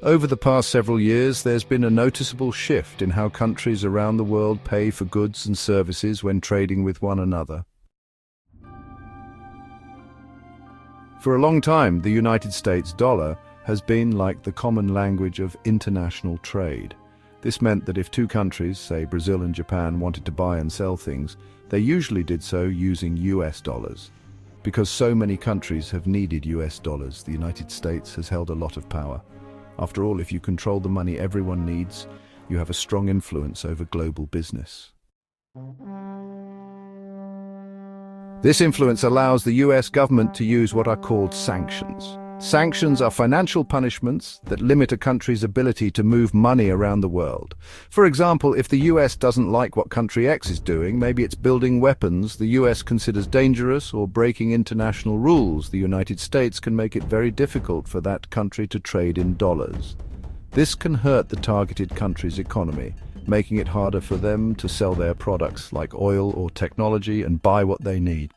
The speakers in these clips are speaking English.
Over the past several years, there's been a noticeable shift in how countries around the world pay for goods and services when trading with one another. For a long time, the United States dollar has been like the common language of international trade. This meant that if two countries, say Brazil and Japan, wanted to buy and sell things, they usually did so using US dollars. Because so many countries have needed US dollars, the United States has held a lot of power. After all, if you control the money everyone needs, you have a strong influence over global business. This influence allows the US government to use what are called sanctions. Sanctions are financial punishments that limit a country's ability to move money around the world. For example, if the US doesn't like what country X is doing, maybe it's building weapons the US considers dangerous or breaking international rules, the United States can make it very difficult for that country to trade in dollars. This can hurt the targeted country's economy, making it harder for them to sell their products like oil or technology and buy what they need.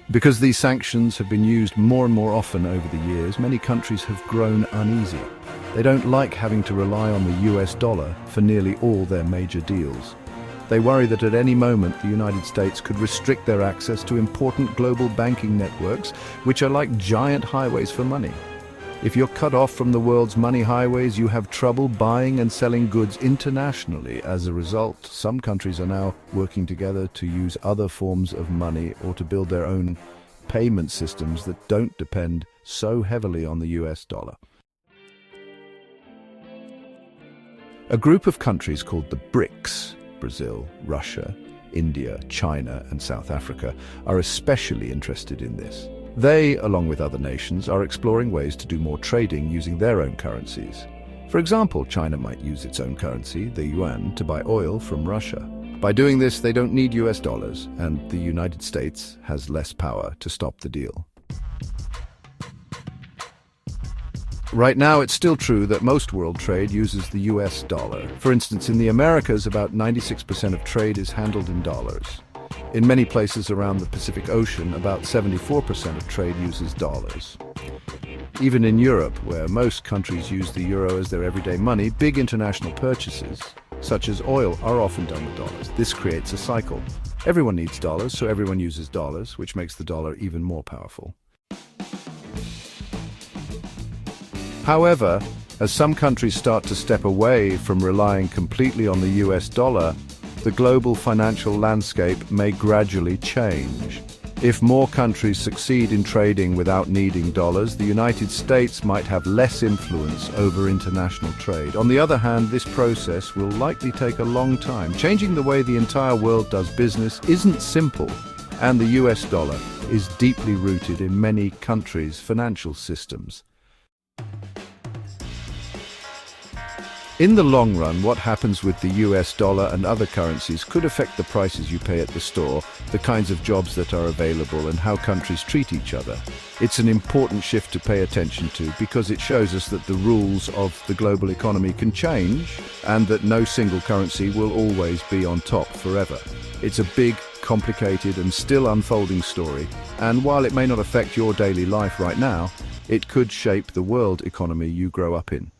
Because these sanctions have been used more and more often over the years, many countries have grown uneasy. They don't like having to rely on the US dollar for nearly all their major deals. They worry that at any moment the United States could restrict their access to important global banking networks, which are like giant highways for money. If you're cut off from the world's money highways, you have trouble buying and selling goods internationally. As a result, some countries are now working together to use other forms of money or to build their own payment systems that don't depend so heavily on the US dollar. A group of countries called the BRICS, Brazil, Russia, India, China, and South Africa, are especially interested in this. They, along with other nations, are exploring ways to do more trading using their own currencies. For example, China might use its own currency, the yuan, to buy oil from Russia. By doing this, they don't need US dollars, and the United States has less power to stop the deal. Right now, it's still true that most world trade uses the US dollar. For instance, in the Americas, about 96% of trade is handled in dollars. In many places around the Pacific Ocean, about 74% of trade uses dollars. Even in Europe, where most countries use the euro as their everyday money, big international purchases, such as oil, are often done with dollars. This creates a cycle. Everyone needs dollars, so everyone uses dollars, which makes the dollar even more powerful. However, as some countries start to step away from relying completely on the US dollar, the global financial landscape may gradually change. If more countries succeed in trading without needing dollars, the United States might have less influence over international trade. On the other hand, this process will likely take a long time. Changing the way the entire world does business isn't simple, and the US dollar is deeply rooted in many countries' financial systems. In the long run, what happens with the US dollar and other currencies could affect the prices you pay at the store, the kinds of jobs that are available, and how countries treat each other. It's an important shift to pay attention to because it shows us that the rules of the global economy can change and that no single currency will always be on top forever. It's a big, complicated, and still unfolding story, and while it may not affect your daily life right now, it could shape the world economy you grow up in.